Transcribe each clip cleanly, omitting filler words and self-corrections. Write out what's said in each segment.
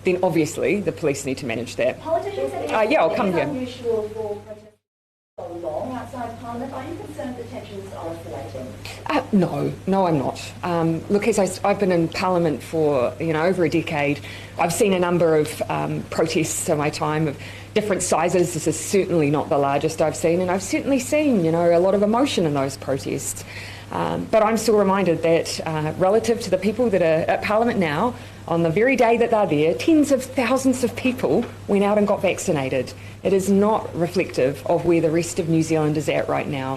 then obviously the police need to manage that. Politicians yeah, I'll come here. It is unusual for protests so long outside Parliament. Are you concerned that tensions are escalating? No, I'm not. Look, as I've been in Parliament for over a decade, I've seen a number of protests in my time of different sizes. This is certainly not the largest I've seen, and I've certainly seen a lot of emotion in those protests. But I'm still reminded that relative to the people that are at Parliament now, on the very day that they're there, tens of thousands of people went out and got vaccinated. It is not reflective of where the rest of New Zealand is at right now.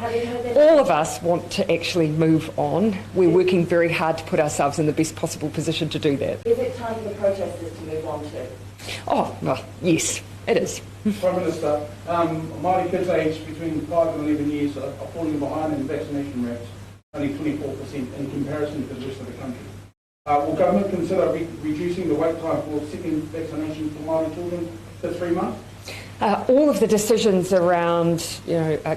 All of us want to actually move on. We're working very hard to put ourselves in the best possible position to do that. Is it time for the protesters to move on too? Oh, well, yes, it is. Prime Minister, Māori kids aged between 5 and 11 years are falling behind in vaccination rates, only 24% in comparison to the rest of the country. Will government consider reducing the wait time for second vaccination for Māori children to 3 months? All of the decisions around,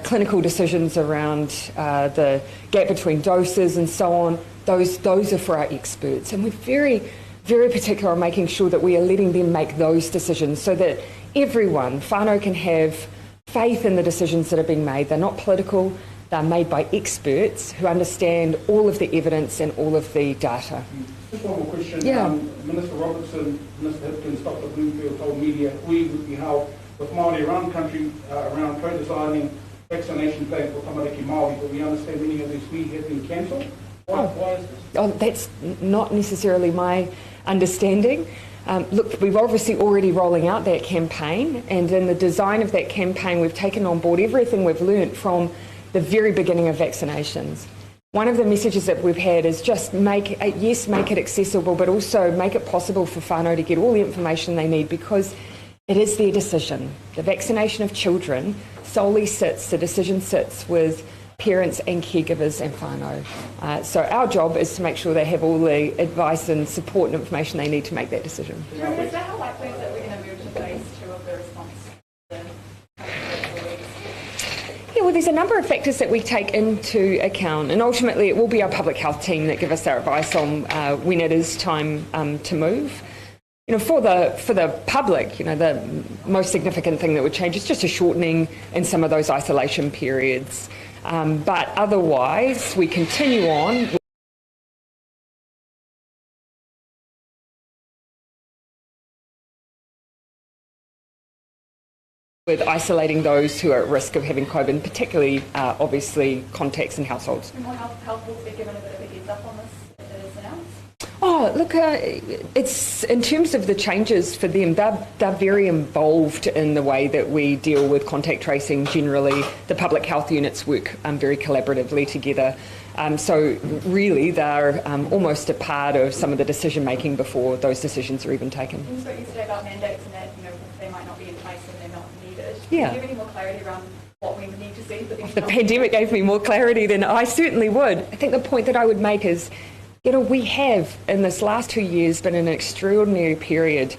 clinical decisions around the gap between doses and so on, those are for our experts, and we're very, very particular on making sure that we are letting them make those decisions so that everyone, whānau, can have faith in the decisions that are being made. They're not political. They're made by experts who understand all of the evidence and all of the data. Just one more question. Yeah. Minister Robertson, Minister Hipkins, Dr. Bloomfield told media we would be held with Māori around country around co-designing vaccination plans for tamariki Māori, but we understand many of these we have been cancelled. Why is this? Oh, that's not necessarily my understanding. Look, we've obviously already rolling out that campaign, and in the design of that campaign we've taken on board everything we've learnt from the very beginning of vaccinations. One of the messages that we've had is just make it accessible, but also make it possible for whānau to get all the information they need, because it is their decision. The vaccination of children the decision sits with parents and caregivers and whānau. So our job is to make sure they have all the advice and support and information they need to make that decision. Minister, how likely is it we're going to move to phase 2 of the response? Yeah, well, there's a number of factors that we take into account, and ultimately it will be our public health team that give us our advice on when it is time to move. For the public, the most significant thing that would change is just a shortening in some of those isolation periods. But otherwise, we continue on. With isolating those who are at risk of having COVID, particularly, obviously, contacts in households. And health will be given a bit of a heads up on this if it is announced? Oh, look, it's in terms of the changes for them, they're very involved in the way that we deal with contact tracing generally. The public health units work very collaboratively together. So really, they're almost a part of some of the decision making before those decisions are even taken. You spoke yesterday about mandates and that they might not be in place and they're not needed. Yeah. Do you have any more clarity around what we need to see? If the pandemic gave me more clarity, then I certainly would. I think the point that I would make is, we have in this last 2 years been in an extraordinary period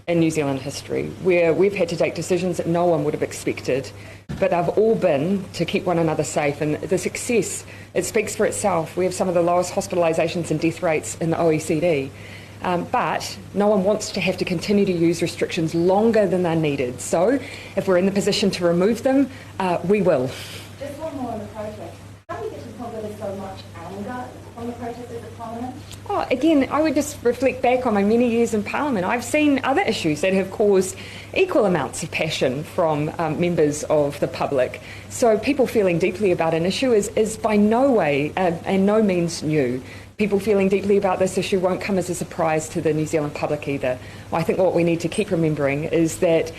in New Zealand history where we've had to take decisions that no one would have expected, but they've all been to keep one another safe, and the success, it speaks for itself. We have some of the lowest hospitalisations and death rates in the OECD, but no one wants to have to continue to use restrictions longer than they're needed. So if we're in the position to remove them, we will. Just one more on the protest. How do you get to the point where there's so much anger on the protesters at Parliament? Oh, again, I would just reflect back on my many years in Parliament. I've seen other issues that have caused equal amounts of passion from members of the public. So people feeling deeply about an issue is by no way and no means new. People feeling deeply about this issue won't come as a surprise to the New Zealand public either. Well, I think what we need to keep remembering is that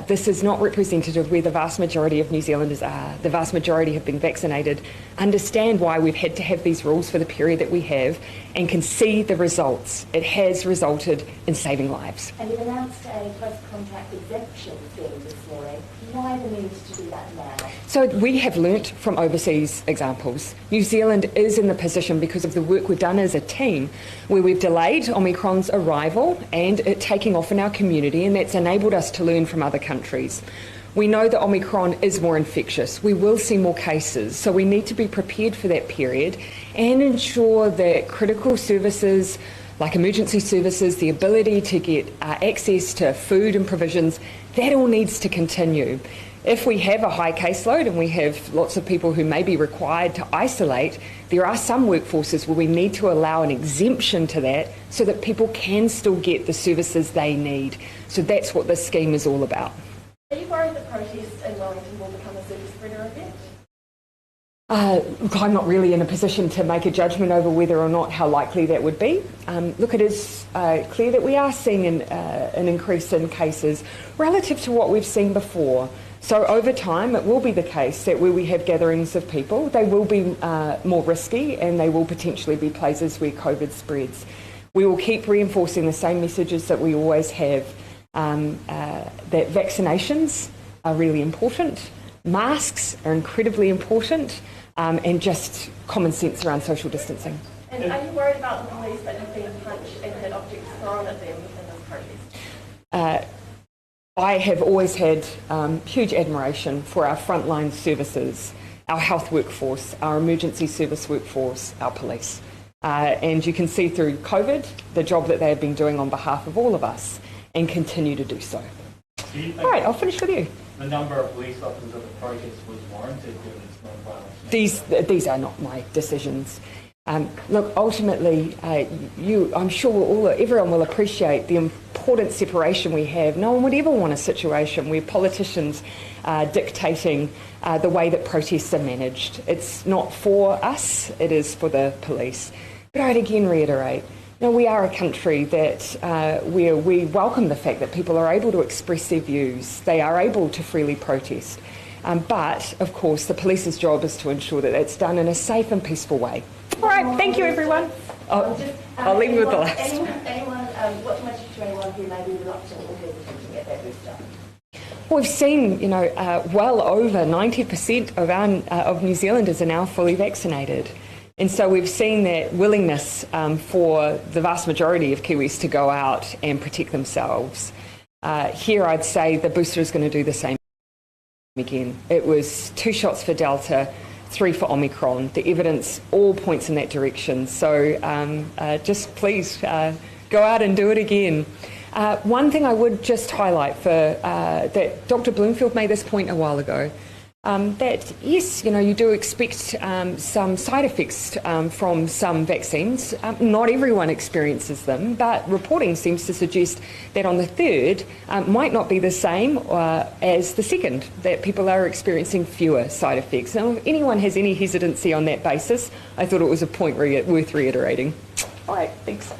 this is not representative where the vast majority of New Zealanders are. The vast majority have been vaccinated, understand why we've had to have these rules for the period that we have, and can see the results. It has resulted in saving lives. And you've announced a post-contact exemption scheme this morning. Why the need to do that now? So we have learnt from overseas examples. New Zealand is in the position, because of the work we've done as a team, where we've delayed Omicron's arrival and it taking off in our community, and that's enabled us to learn from other countries. We know that Omicron is more infectious. We will see more cases, so we need to be prepared for that period and ensure that critical services, like emergency services, the ability to get access to food and provisions, that all needs to continue. If we have a high caseload and we have lots of people who may be required to isolate, there are some workforces where we need to allow an exemption to that so that people can still get the services they need. So that's what this scheme is all about. Are you worried that protests in Wellington will become a super spreader event? Look, I'm not really in a position to make a judgment over whether or not how likely that would be. Look, it is clear that we are seeing an increase in cases relative to what we've seen before. So over time, it will be the case that where we have gatherings of people, they will be more risky and they will potentially be places where COVID spreads. We will keep reinforcing the same messages that we always have, that vaccinations are really important, masks are incredibly important, and just common sense around social distancing. And are you worried about the police that have been punched and had objects thrown at them in this protest? I have always had huge admiration for our frontline services, our health workforce, our emergency service workforce, our police. And you can see through COVID the job that they have been doing on behalf of all of us and continue to do so. Do you think all right, I'll finish with you. The number of police officers at the protest was warranted given its non-violence? These are not my decisions. Look, ultimately, I'm sure everyone will appreciate the important separation we have. No one would ever want a situation where politicians are dictating the way that protests are managed. It's not for us, it is for the police. But I'd again reiterate, we are a country that where we welcome the fact that people are able to express their views, they are able to freely protest. But, of course, the police's job is to ensure that that's done in a safe and peaceful way. All right, thank you, everyone. I'll leave you with the last. What's your message to anyone who may be reluctant or hesitant to get that booster? We've seen, well over 90% of New Zealanders are now fully vaccinated. And so we've seen that willingness for the vast majority of Kiwis to go out and protect themselves. Here I'd say the booster is going to do the same again. It was 2 shots for Delta, 3 for Omicron. The evidence all points in that direction. So just please go out and do it again. One thing I would just highlight that Dr. Bloomfield made this point a while ago, that yes, you do expect some side effects from some vaccines. Not everyone experiences them, but reporting seems to suggest that on the third might not be the same as the second, that people are experiencing fewer side effects. Now, if anyone has any hesitancy on that basis, I thought it was a point worth reiterating. All right, thanks.